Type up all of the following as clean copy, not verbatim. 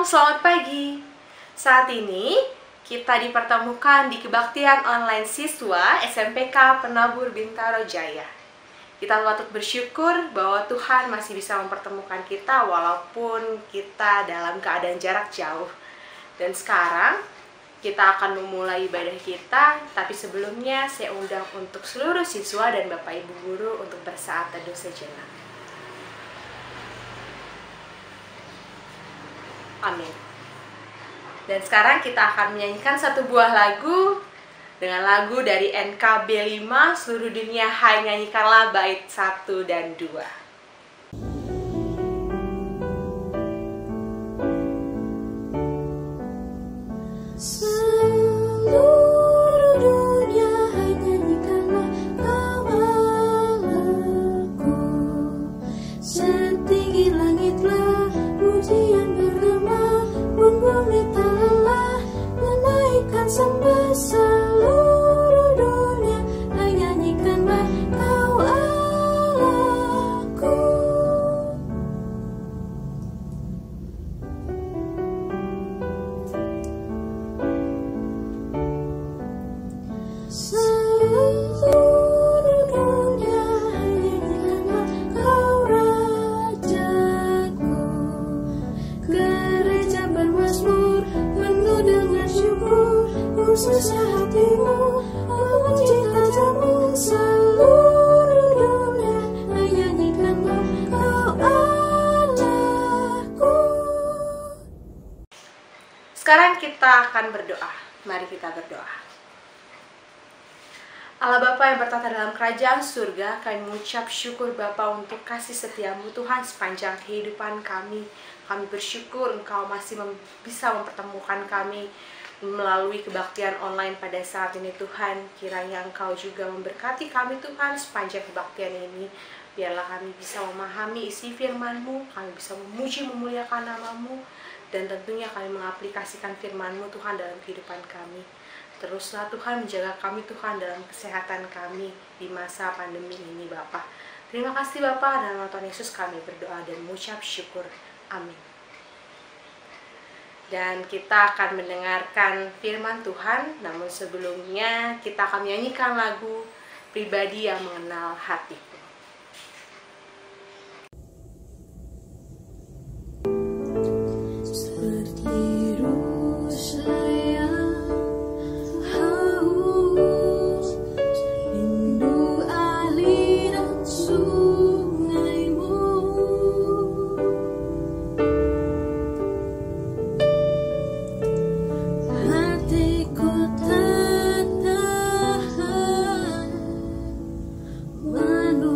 selamat pagi. Saat ini kita dipertemukan di kebaktian online siswa SMPK Penabur Bintaro Jaya. Kita patut bersyukur bahwa Tuhan masih bisa mempertemukan kita walaupun kita dalam keadaan jarak jauh. Dan sekarang kita akan memulai ibadah kita, tapi sebelumnya saya undang untuk seluruh siswa dan Bapak Ibu Guru untuk bersaat teduh sejenak. Amin. Dan sekarang kita akan menyanyikan satu buah lagu dengan lagu dari NKB 5, Seluruh Dunia Hai Nyanyikanlah bait 1 dan 2. Susah hatimu, aku cinta-Mu seluruh dunia, nyanyikanlah Kau Allahku. Sekarang kita akan berdoa. Mari kita berdoa. Allah Bapa yang bertata dalam kerajaan surga, kami mengucap syukur Bapa untuk kasih setiamu Tuhan sepanjang kehidupan kami. Kami bersyukur Engkau masih bisa mempertemukan kami melalui kebaktian online pada saat ini Tuhan. Kiranya Engkau juga memberkati kami Tuhan sepanjang kebaktian ini. Biarlah kami bisa memahami isi firman-Mu, kami bisa memuji memuliakan nama-Mu, dan tentunya kami mengaplikasikan firman-Mu Tuhan dalam kehidupan kami. Teruslah Tuhan menjaga kami Tuhan dalam kesehatan kami di masa pandemi ini Bapa. Terima kasih Bapa, dan dalam Tuhan Yesus kami berdoa dan mengucap syukur. Amin. Dan kita akan mendengarkan firman Tuhan, namun sebelumnya kita akan menyanyikan lagu Pribadi yang Mengenal Hatiku. Manu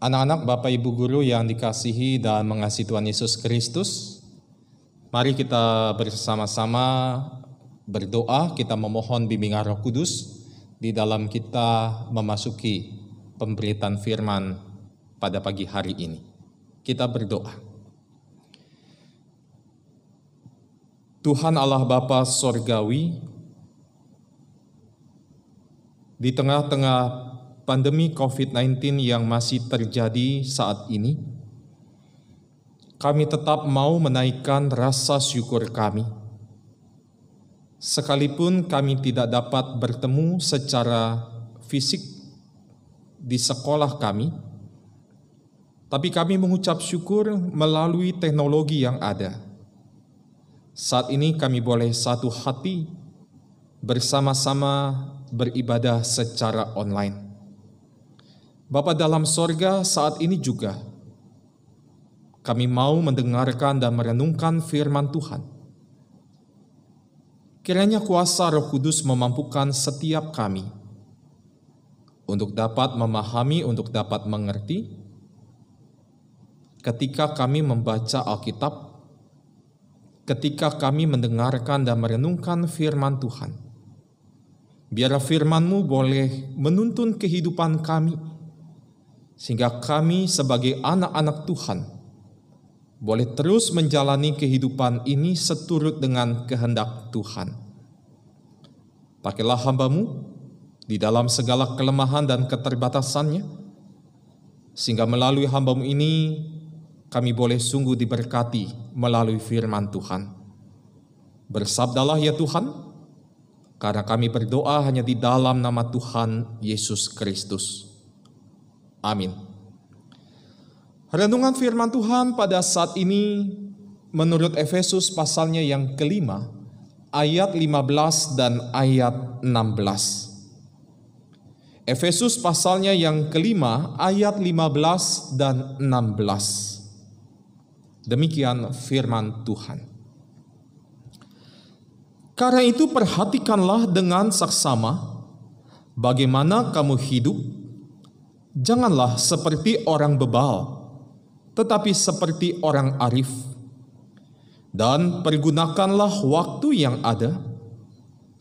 Anak-anak, Bapak Ibu Guru yang dikasihi dan mengasihi Tuhan Yesus Kristus, mari kita bersama-sama berdoa, kita memohon bimbingan Roh Kudus di dalam kita memasuki pemberitaan firman pada pagi hari ini. Kita berdoa. Tuhan Allah Bapa Sorgawi, di tengah-tengah pandemi COVID-19 yang masih terjadi saat ini, kami tetap mau menaikkan rasa syukur kami. Sekalipun kami tidak dapat bertemu secara fisik di sekolah kami, tapi kami mengucap syukur melalui teknologi yang ada. Saat ini kami boleh satu hati bersama-sama beribadah secara online. Bapa dalam sorga, saat ini juga kami mau mendengarkan dan merenungkan firman Tuhan. Kiranya kuasa Roh Kudus memampukan setiap kami untuk dapat memahami, untuk dapat mengerti ketika kami membaca Alkitab, ketika kami mendengarkan dan merenungkan firman Tuhan. Biar firman-Mu boleh menuntun kehidupan kami, sehingga kami sebagai anak-anak Tuhan boleh terus menjalani kehidupan ini seturut dengan kehendak Tuhan. Pakailah hamba-Mu di dalam segala kelemahan dan keterbatasannya, sehingga melalui hamba-Mu ini kami boleh sungguh diberkati melalui firman Tuhan. Bersabdalah ya Tuhan, karena kami berdoa hanya di dalam nama Tuhan Yesus Kristus. Amin. Renungan firman Tuhan pada saat ini menurut Efesus pasalnya yang kelima, ayat 15 dan ayat 16. Efesus pasalnya yang kelima, ayat 15 dan 16. Demikian firman Tuhan. Karena itu perhatikanlah dengan saksama bagaimana kamu hidup. Janganlah seperti orang bebal, tetapi seperti orang arif. Dan pergunakanlah waktu yang ada,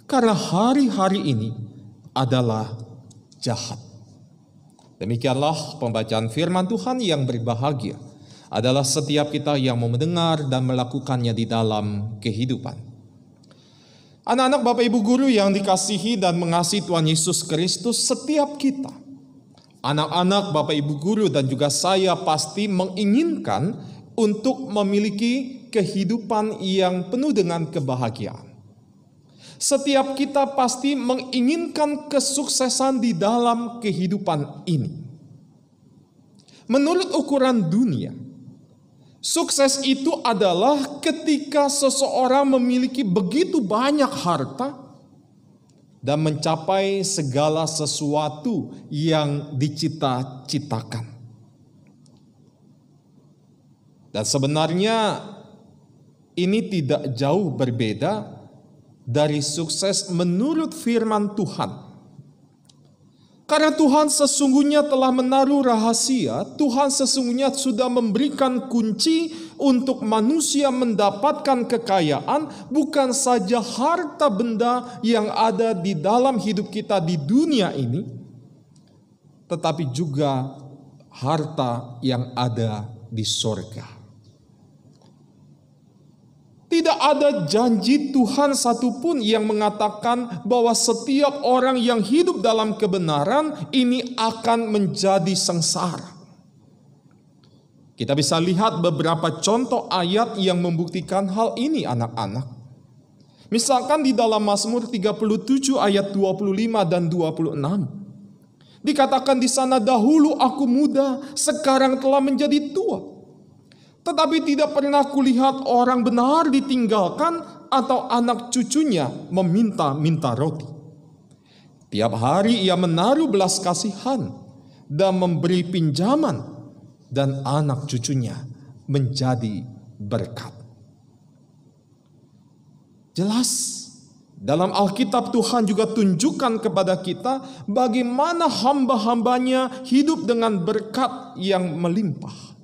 karena hari-hari ini adalah jahat. Demikianlah pembacaan firman Tuhan yang berbahagia adalah setiap kita yang mau mendengar dan melakukannya di dalam kehidupan. Anak-anak Bapak Ibu Guru yang dikasihi dan mengasihi Tuhan Yesus Kristus, setiap kita, anak-anak, Bapak Ibu Guru dan juga saya pasti menginginkan untuk memiliki kehidupan yang penuh dengan kebahagiaan. Setiap kita pasti menginginkan kesuksesan di dalam kehidupan ini. Menurut ukuran dunia, sukses itu adalah ketika seseorang memiliki begitu banyak harta dan mencapai segala sesuatu yang dicita-citakan. Dan sebenarnya ini tidak jauh berbeda dari sukses menurut firman Tuhan. Karena Tuhan sesungguhnya telah menaruh rahasia, Tuhan sesungguhnya sudah memberikan kunci untuk manusia mendapatkan kekayaan, bukan saja harta benda yang ada di dalam hidup kita di dunia ini, tetapi juga harta yang ada di sorga. Tidak ada janji Tuhan satupun yang mengatakan bahwa setiap orang yang hidup dalam kebenaran ini akan menjadi sengsara. Kita bisa lihat beberapa contoh ayat yang membuktikan hal ini, anak-anak. Misalkan di dalam Mazmur 37 ayat 25 dan 26. Dikatakan di sana, dahulu aku muda, sekarang telah menjadi tua. Tetapi tidak pernah kulihat orang benar ditinggalkan atau anak cucunya meminta-minta roti. Tiap hari ia menaruh belas kasihan dan memberi pinjaman, dan anak cucunya menjadi berkat. Jelas Dalam Alkitab Tuhan juga tunjukkan kepada kita bagaimana hamba-hambanya hidup dengan berkat yang melimpah.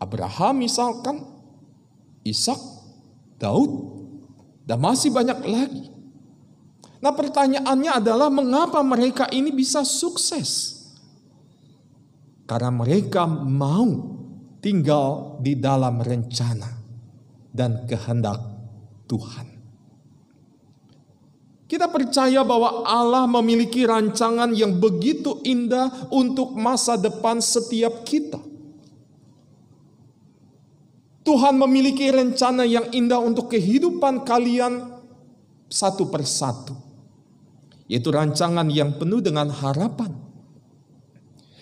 Abraham misalkan, Ishak, Daud, dan masih banyak lagi. Nah, pertanyaannya adalah mengapa mereka ini bisa sukses? Karena mereka mau tinggal di dalam rencana dan kehendak Tuhan. Kita percaya bahwa Allah memiliki rancangan yang begitu indah untuk masa depan setiap kita. Tuhan memiliki rencana yang indah untuk kehidupan kalian satu persatu, yaitu rancangan yang penuh dengan harapan.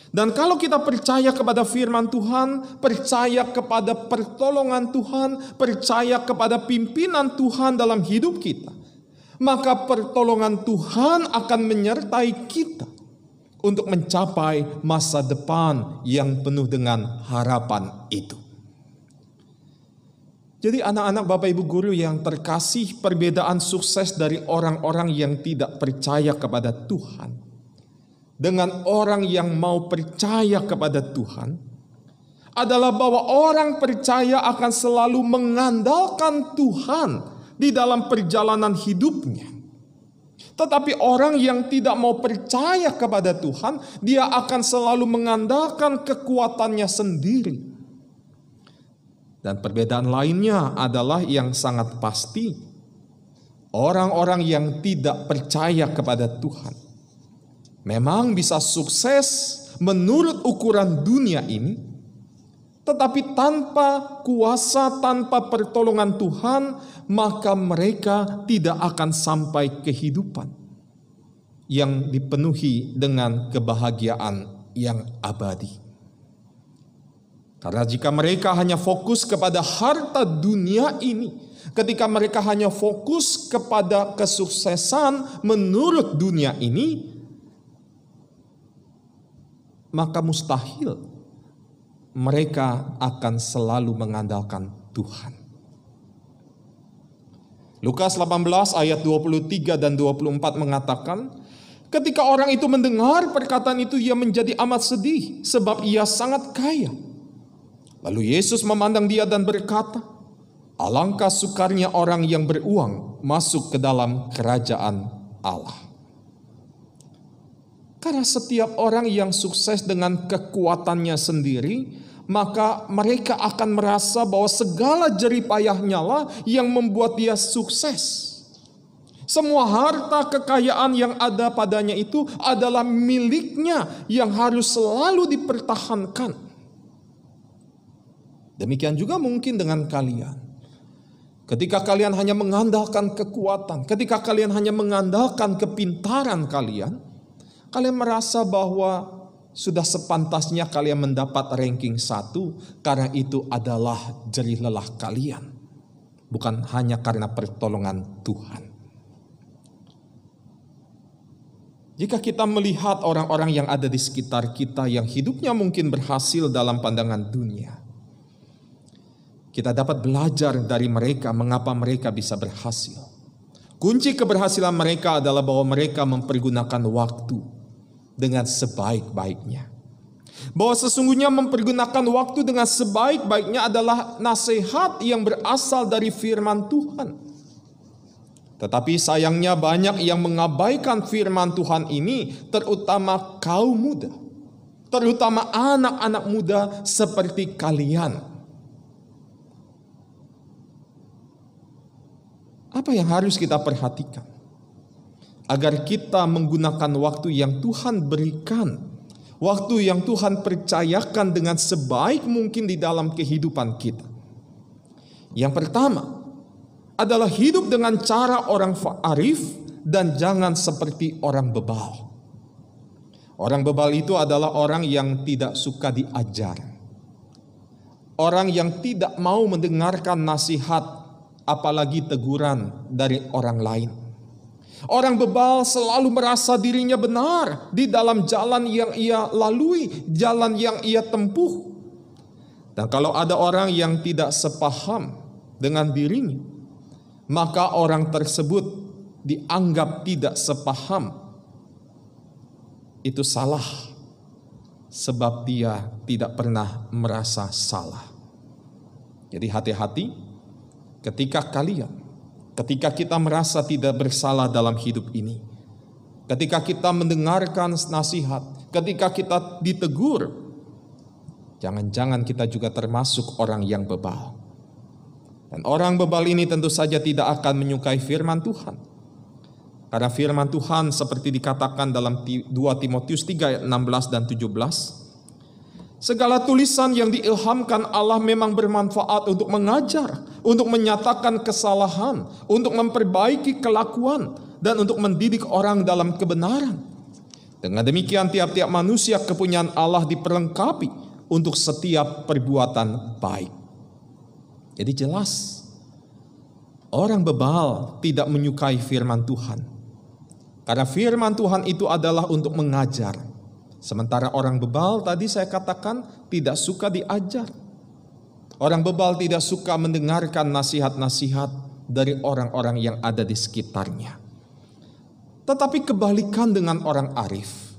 Dan kalau kita percaya kepada firman Tuhan, percaya kepada pertolongan Tuhan, percaya kepada pimpinan Tuhan dalam hidup kita, maka pertolongan Tuhan akan menyertai kita untuk mencapai masa depan yang penuh dengan harapan itu. Jadi anak-anak Bapak Ibu Guru yang terkasih, perbedaan sukses dari orang-orang yang tidak percaya kepada Tuhan dengan orang yang mau percaya kepada Tuhan adalah bahwa orang percaya akan selalu mengandalkan Tuhan di dalam perjalanan hidupnya. Tetapi orang yang tidak mau percaya kepada Tuhan, dia akan selalu mengandalkan kekuatannya sendiri. Dan perbedaan lainnya adalah yang sangat pasti, orang-orang yang tidak percaya kepada Tuhan memang bisa sukses menurut ukuran dunia ini, tetapi tanpa kuasa, tanpa pertolongan Tuhan, maka mereka tidak akan sampai kehidupan yang dipenuhi dengan kebahagiaan yang abadi. Karena jika mereka hanya fokus kepada harta dunia ini, ketika mereka hanya fokus kepada kesuksesan menurut dunia ini, maka mustahil mereka akan selalu mengandalkan Tuhan. Lukas 18 ayat 23 dan 24 mengatakan, ketika orang itu mendengar perkataan itu, ia menjadi amat sedih sebab ia sangat kaya. Lalu Yesus memandang dia dan berkata, alangkah sukarnya orang yang beruang masuk ke dalam kerajaan Allah. Karena setiap orang yang sukses dengan kekuatannya sendiri, maka mereka akan merasa bahwa segala jeripayahnya lah yang membuat dia sukses. Semua harta kekayaan yang ada padanya itu adalah miliknya yang harus selalu dipertahankan. Demikian juga mungkin dengan kalian. Ketika kalian hanya mengandalkan kekuatan, ketika kalian hanya mengandalkan kepintaran kalian merasa bahwa sudah sepantasnya kalian mendapat ranking 1 karena itu adalah jerih lelah kalian, bukan hanya karena pertolongan Tuhan. Jika kita melihat orang-orang yang ada di sekitar kita yang hidupnya mungkin berhasil dalam pandangan dunia, kita dapat belajar dari mereka mengapa mereka bisa berhasil. Kunci keberhasilan mereka adalah bahwa mereka mempergunakan waktu dengan sebaik-baiknya. Bahwa sesungguhnya mempergunakan waktu dengan sebaik-baiknya adalah nasihat yang berasal dari firman Tuhan. Tetapi sayangnya banyak yang mengabaikan firman Tuhan ini, terutama kaum muda, terutama anak-anak muda seperti kalian. Apa yang harus kita perhatikan agar kita menggunakan waktu yang Tuhan berikan, waktu yang Tuhan percayakan dengan sebaik mungkin di dalam kehidupan kita? Yang pertama adalah hidup dengan cara orang arif dan jangan seperti orang bebal. Orang bebal itu adalah orang yang tidak suka diajar, orang yang tidak mau mendengarkan nasihat, apalagi teguran dari orang lain. Orang bebal selalu merasa dirinya benar di dalam jalan yang ia lalui, jalan yang ia tempuh. Dan kalau ada orang yang tidak sepaham dengan dirinya, maka orang tersebut dianggap tidak sepaham. Itu salah, sebab dia tidak pernah merasa salah. Jadi hati-hati ketika kita merasa tidak bersalah dalam hidup ini, ketika kita mendengarkan nasihat, ketika kita ditegur, jangan-jangan kita juga termasuk orang yang bebal. Dan orang bebal ini tentu saja tidak akan menyukai firman Tuhan. Karena firman Tuhan seperti dikatakan dalam 2 Timotius 3 ayat 16 dan 17. Segala tulisan yang diilhamkan Allah memang bermanfaat untuk mengajar, untuk menyatakan kesalahan, untuk memperbaiki kelakuan, dan untuk mendidik orang dalam kebenaran. Dengan demikian tiap-tiap manusia kepunyaan Allah diperlengkapi untuk setiap perbuatan baik. Jadi jelas, orang bebal tidak menyukai firman Tuhan. Karena firman Tuhan itu adalah untuk mengajar. Sementara orang bebal tadi saya katakan tidak suka diajar. Orang bebal tidak suka mendengarkan nasihat-nasihat dari orang-orang yang ada di sekitarnya. Tetapi kebalikan dengan orang arif.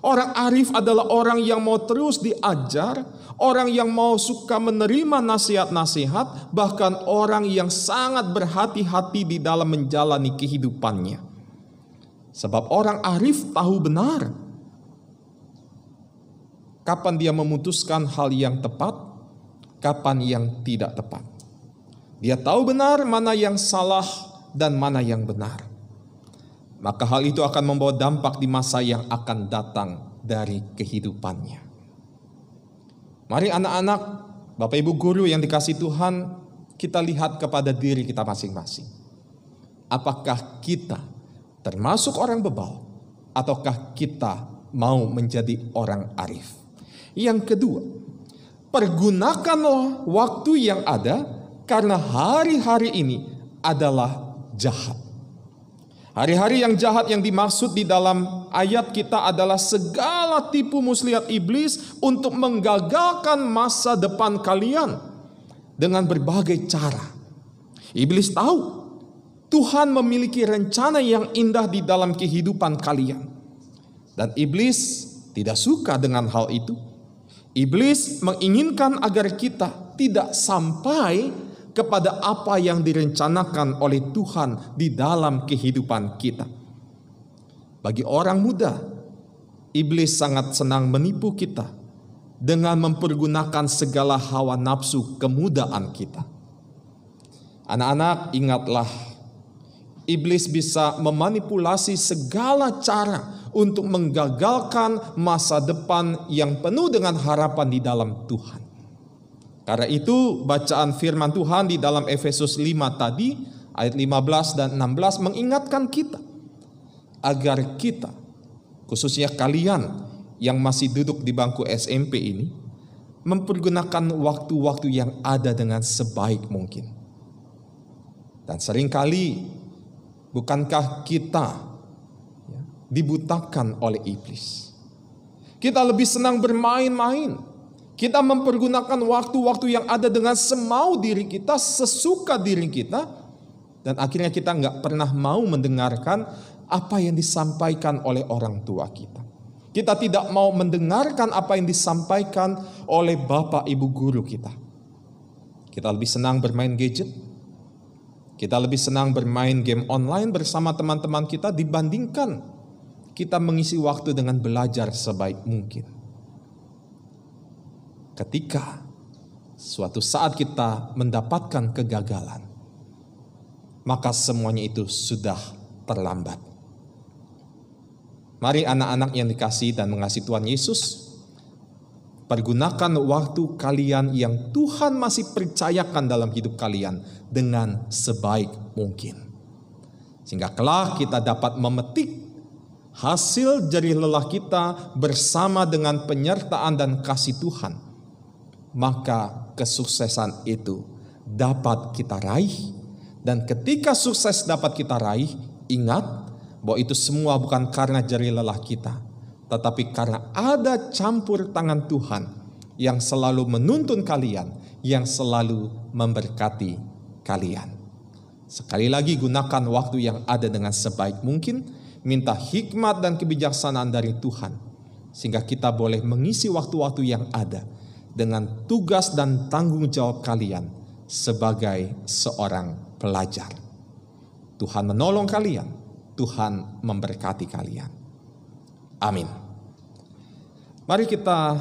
Orang arif adalah orang yang mau terus diajar, orang yang mau suka menerima nasihat-nasihat, bahkan orang yang sangat berhati-hati di dalam menjalani kehidupannya. Sebab orang arif tahu benar kapan dia memutuskan hal yang tepat, kapan yang tidak tepat. Dia tahu benar mana yang salah dan mana yang benar. Maka hal itu akan membawa dampak di masa yang akan datang dari kehidupannya. Mari anak-anak, Bapak Ibu guru yang dikasihi Tuhan, kita lihat kepada diri kita masing-masing. Apakah kita termasuk orang bebal, ataukah kita mau menjadi orang arif? Yang kedua, pergunakanlah waktu yang ada, karena hari-hari ini adalah jahat. Hari-hari yang jahat yang dimaksud di dalam ayat kita adalah segala tipu muslihat iblis untuk menggagalkan masa depan kalian dengan berbagai cara. Iblis tahu Tuhan memiliki rencana yang indah di dalam kehidupan kalian. Dan iblis tidak suka dengan hal itu. Iblis menginginkan agar kita tidak sampai kepada apa yang direncanakan oleh Tuhan di dalam kehidupan kita. Bagi orang muda, iblis sangat senang menipu kita dengan mempergunakan segala hawa nafsu kemudaan kita. Anak-anak, ingatlah, iblis bisa memanipulasi segala cara untuk menggagalkan masa depan yang penuh dengan harapan di dalam Tuhan. Karena itu bacaan firman Tuhan di dalam Efesus 5 tadi, ayat 15 dan 16 mengingatkan kita agar kita, khususnya kalian yang masih duduk di bangku SMP ini, mempergunakan waktu-waktu yang ada dengan sebaik mungkin. Dan seringkali bukankah kita dibutakan oleh iblis? Kita lebih senang bermain-main. Kita mempergunakan waktu-waktu yang ada dengan semau diri kita, sesuka diri kita. Dan akhirnya kita nggak pernah mau mendengarkan apa yang disampaikan oleh orang tua kita. Kita tidak mau mendengarkan apa yang disampaikan oleh bapak ibu guru kita. Kita lebih senang bermain gadget. Kita lebih senang bermain game online bersama teman-teman kita dibandingkan kita mengisi waktu dengan belajar sebaik mungkin. Ketika suatu saat kita mendapatkan kegagalan, maka semuanya itu sudah terlambat. Mari anak-anak yang dikasihi dan mengasihi Tuhan Yesus, pergunakan waktu kalian yang Tuhan masih percayakan dalam hidup kalian dengan sebaik mungkin. Sehingga kelak kita dapat memetik hasil jerih lelah kita bersama dengan penyertaan dan kasih Tuhan. Maka kesuksesan itu dapat kita raih. Dan ketika sukses dapat kita raih, ingat bahwa itu semua bukan karena jerih lelah kita, tetapi karena ada campur tangan Tuhan yang selalu menuntun kalian, yang selalu memberkati kalian. Sekali lagi, gunakan waktu yang ada dengan sebaik mungkin, minta hikmat dan kebijaksanaan dari Tuhan, sehingga kita boleh mengisi waktu-waktu yang ada dengan tugas dan tanggung jawab kalian sebagai seorang pelajar. Tuhan menolong kalian, Tuhan memberkati kalian. Amin. Mari kita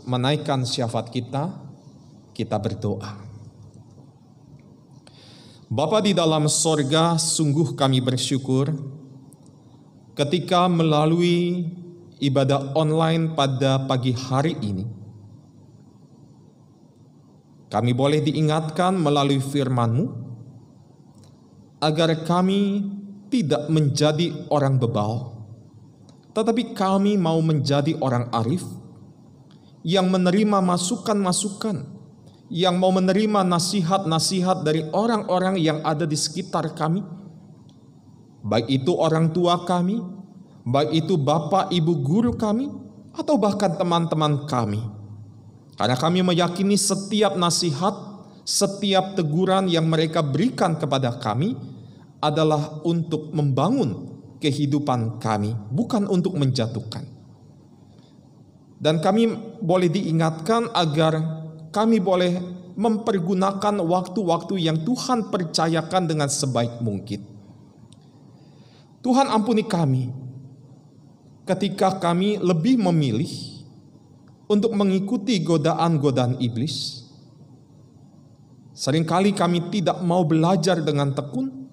menaikkan syafaat kita berdoa. Bapa di dalam sorga, sungguh kami bersyukur ketika melalui ibadah online pada pagi hari ini, kami boleh diingatkan melalui firman-Mu agar kami tidak menjadi orang bebal, tetapi kami mau menjadi orang arif yang menerima masukan-masukan, yang mau menerima nasihat-nasihat dari orang-orang yang ada di sekitar kami, baik itu orang tua kami, baik itu bapak ibu guru kami, atau bahkan teman-teman kami. Karena kami meyakini setiap nasihat, setiap teguran yang mereka berikan kepada kami adalah untuk membangun kehidupan kami, bukan untuk menjatuhkan. Dan kami boleh diingatkan agar kami boleh mempergunakan waktu-waktu yang Tuhan percayakan dengan sebaik mungkin. Tuhan ampuni kami ketika kami lebih memilih untuk mengikuti godaan-godaan iblis. Seringkali kami tidak mau belajar dengan tekun.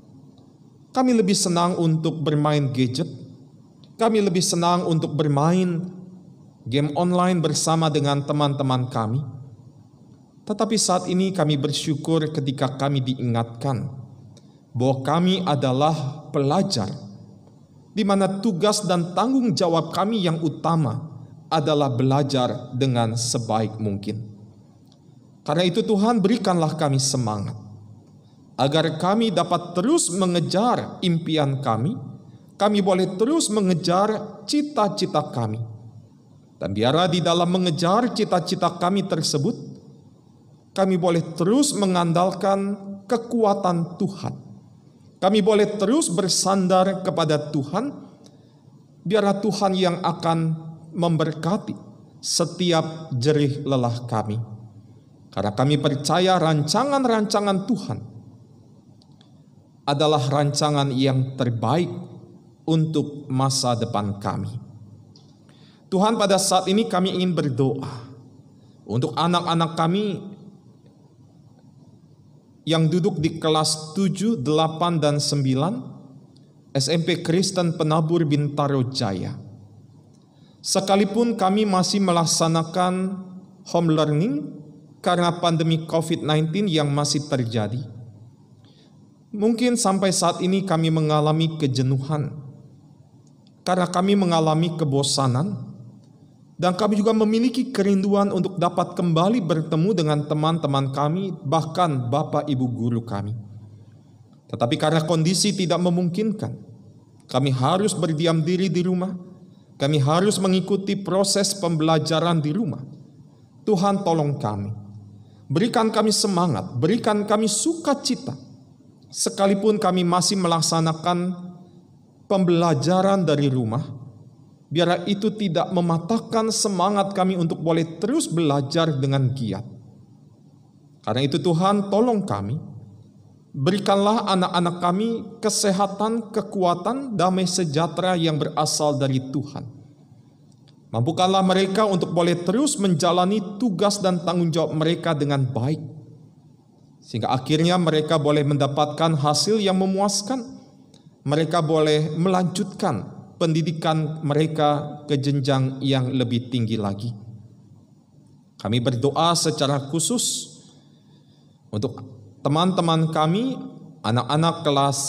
Kami lebih senang untuk bermain gadget. Kami lebih senang untuk bermain game online bersama dengan teman-teman kami. Tetapi saat ini kami bersyukur ketika kami diingatkan bahwa kami adalah pelajar, di mana tugas dan tanggung jawab kami yang utama adalah belajar dengan sebaik mungkin. Karena itu Tuhan, berikanlah kami semangat, agar kami dapat terus mengejar impian kami boleh terus mengejar cita-cita kami. Dan biarlah di dalam mengejar cita-cita kami tersebut, kami boleh terus mengandalkan kekuatan Tuhan. Kami boleh terus bersandar kepada Tuhan. Biarlah Tuhan yang akan memberkati setiap jerih lelah kami. Karena kami percaya rancangan-rancangan Tuhan adalah rancangan yang terbaik untuk masa depan kami. Tuhan, pada saat ini kami ingin berdoa untuk anak-anak kami yang duduk di kelas 7, 8, dan 9 SMP Kristen Penabur Bintaro Jaya. Sekalipun kami masih melaksanakan home learning karena pandemi COVID-19 yang masih terjadi, mungkin sampai saat ini kami mengalami kejenuhan karena kami mengalami kebosanan. Dan kami juga memiliki kerinduan untuk dapat kembali bertemu dengan teman-teman kami, bahkan bapak ibu guru kami. Tetapi karena kondisi tidak memungkinkan, kami harus berdiam diri di rumah. Kami harus mengikuti proses pembelajaran di rumah. Tuhan, tolong kami. Berikan kami semangat, berikan kami sukacita. Sekalipun kami masih melaksanakan pembelajaran dari rumah, biarlah itu tidak mematahkan semangat kami untuk boleh terus belajar dengan giat. Karena itu Tuhan, tolong kami. Berikanlah anak-anak kami kesehatan, kekuatan, damai sejahtera yang berasal dari Tuhan. Mampukanlah mereka untuk boleh terus menjalani tugas dan tanggung jawab mereka dengan baik. Sehingga akhirnya mereka boleh mendapatkan hasil yang memuaskan. Mereka boleh melanjutkan pendidikan mereka ke jenjang yang lebih tinggi lagi. Kami berdoa secara khusus untuk teman-teman kami, anak-anak kelas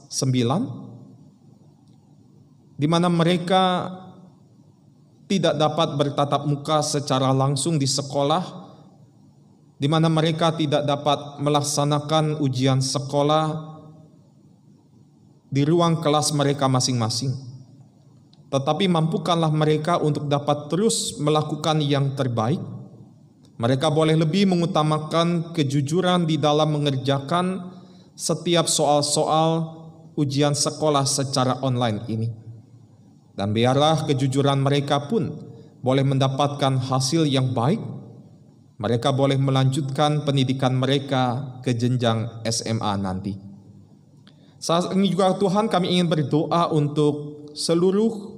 9, di mana mereka tidak dapat bertatap muka secara langsung di sekolah, di mana mereka tidak dapat melaksanakan ujian sekolah di ruang kelas mereka masing-masing. Tetapi mampukanlah mereka untuk dapat terus melakukan yang terbaik. Mereka boleh lebih mengutamakan kejujuran di dalam mengerjakan setiap soal-soal ujian sekolah secara online ini. Dan biarlah kejujuran mereka pun boleh mendapatkan hasil yang baik. Mereka boleh melanjutkan pendidikan mereka ke jenjang SMA nanti. Saat ini juga Tuhan, kami ingin berdoa untuk seluruh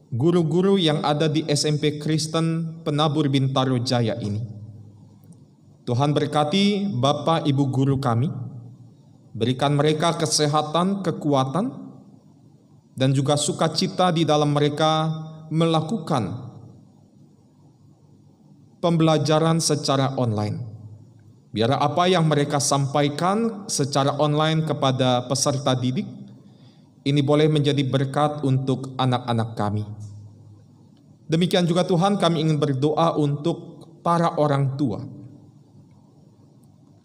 guru-guru yang ada di SMP Kristen Penabur Bintaro Jaya ini. Tuhan berkati Bapak Ibu guru kami, berikan mereka kesehatan, kekuatan, dan juga sukacita di dalam mereka melakukan pembelajaran secara online. Biar apa yang mereka sampaikan secara online kepada peserta didik, ini boleh menjadi berkat untuk anak-anak kami. Demikian juga Tuhan, kami ingin berdoa untuk para orang tua.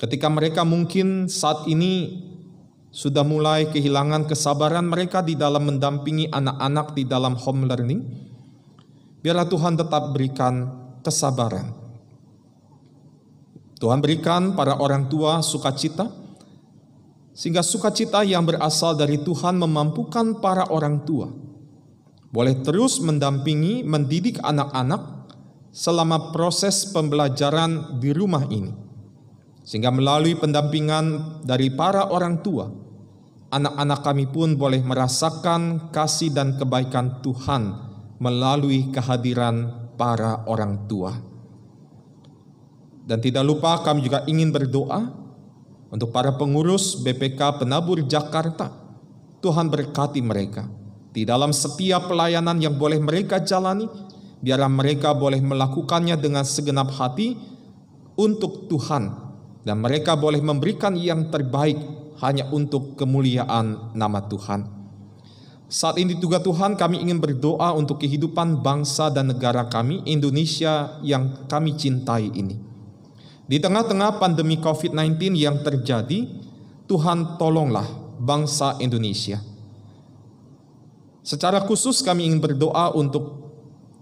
Ketika mereka mungkin saat ini sudah mulai kehilangan kesabaran mereka di dalam mendampingi anak-anak di dalam home learning, biarlah Tuhan tetap berikan kesabaran. Tuhan berikan para orang tua sukacita, sehingga sukacita yang berasal dari Tuhan memampukan para orang tua boleh terus mendampingi, mendidik anak-anak selama proses pembelajaran di rumah ini. Sehingga melalui pendampingan dari para orang tua, anak-anak kami pun boleh merasakan kasih dan kebaikan Tuhan melalui kehadiran para orang tua. Dan tidak lupa kami juga ingin berdoa untuk para pengurus BPK Penabur Jakarta. Tuhan berkati mereka di dalam setiap pelayanan yang boleh mereka jalani. Biarlah mereka boleh melakukannya dengan segenap hati untuk Tuhan. Dan mereka boleh memberikan yang terbaik hanya untuk kemuliaan nama Tuhan. Saat ini juga Tuhan, kami ingin berdoa untuk kehidupan bangsa dan negara kami, Indonesia yang kami cintai ini. Di tengah-tengah pandemi COVID-19 yang terjadi, Tuhan tolonglah bangsa Indonesia. Secara khusus kami ingin berdoa untuk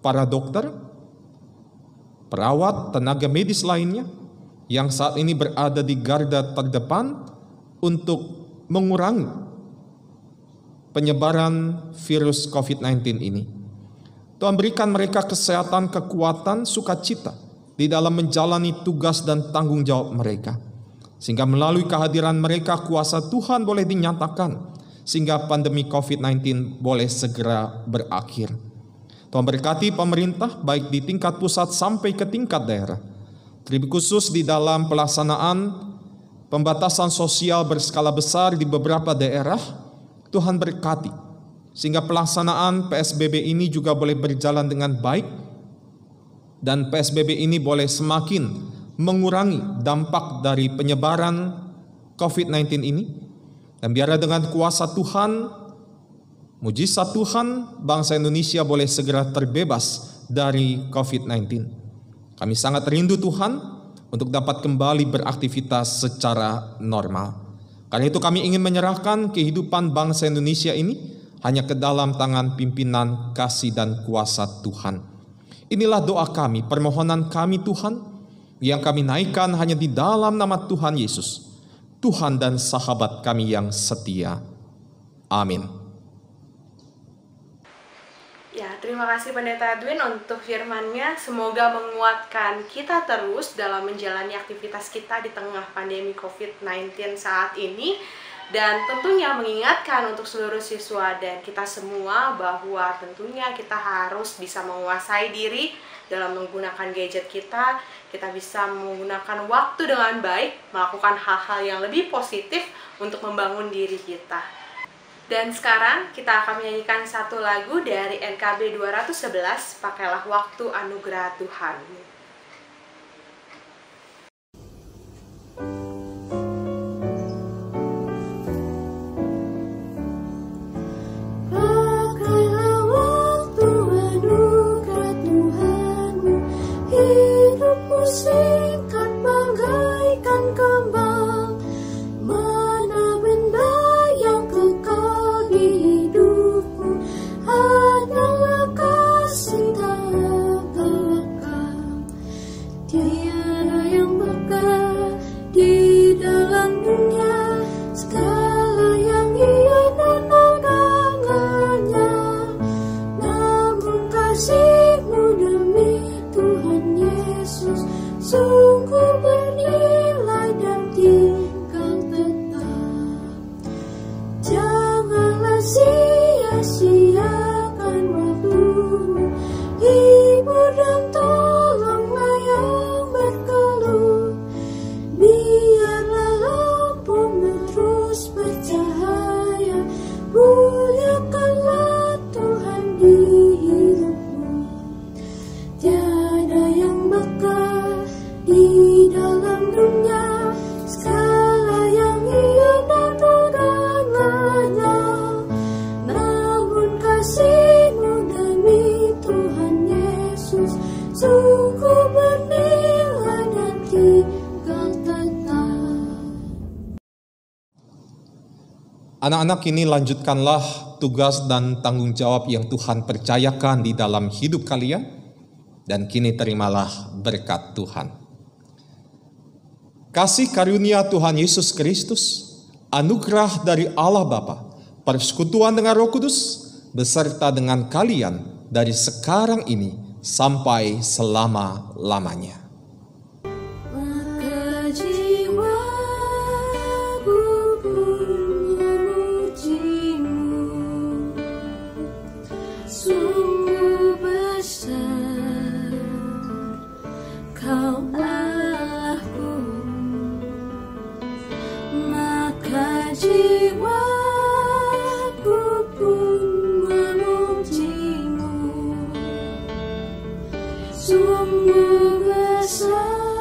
para dokter, perawat, tenaga medis lainnya yang saat ini berada di garda terdepan untuk mengurangi penyebaran virus COVID-19 ini. Tuhan berikan mereka kesehatan, kekuatan, sukacita di dalam menjalani tugas dan tanggung jawab mereka. Sehingga melalui kehadiran mereka kuasa Tuhan boleh dinyatakan, sehingga pandemi COVID-19 boleh segera berakhir. Tuhan berkati pemerintah baik di tingkat pusat sampai ke tingkat daerah. Terlebih khusus di dalam pelaksanaan pembatasan sosial berskala besar di beberapa daerah, Tuhan berkati sehingga pelaksanaan PSBB ini juga boleh berjalan dengan baik dan PSBB ini boleh semakin mengurangi dampak dari penyebaran COVID-19 ini. Dan biarlah dengan kuasa Tuhan, mujizat Tuhan, bangsa Indonesia boleh segera terbebas dari COVID-19. Kami sangat rindu Tuhan untuk dapat kembali beraktivitas secara normal. Karena itu kami ingin menyerahkan kehidupan bangsa Indonesia ini hanya ke dalam tangan pimpinan kasih dan kuasa Tuhan. Inilah doa kami, permohonan kami Tuhan, yang kami naikkan hanya di dalam nama Tuhan Yesus, Tuhan dan sahabat kami yang setia. Amin. Ya, terima kasih Pendeta Edwin untuk firman-Nya. Semoga menguatkan kita terus dalam menjalani aktivitas kita di tengah pandemi COVID-19 saat ini. Dan tentunya mengingatkan untuk seluruh siswa dan kita semua bahwa tentunya kita harus bisa menguasai diri dalam menggunakan gadget kita. Kita bisa menggunakan waktu dengan baik, melakukan hal-hal yang lebih positif untuk membangun diri kita. Dan sekarang kita akan menyanyikan satu lagu dari NKB 211, Pakailah Waktu Anugerah Tuhan. Pakailah waktu anugerah Tuhanmu, hidupmu singkat bagaikan kembang. Mana benda yang kekal di hidupmu adalah kasih tak terekam. Anak-anak ini lanjutkanlah tugas dan tanggung jawab yang Tuhan percayakan di dalam hidup kalian, dan kini terimalah berkat Tuhan. Kasih karunia Tuhan Yesus Kristus, anugerah dari Allah Bapa, persekutuan dengan Roh Kudus, beserta dengan kalian dari sekarang ini sampai selama-lamanya. Maka jiwaku pun memujimu, sungguh besar Kau Allahku. Maka jiwaku pun memujimu, sungguh besar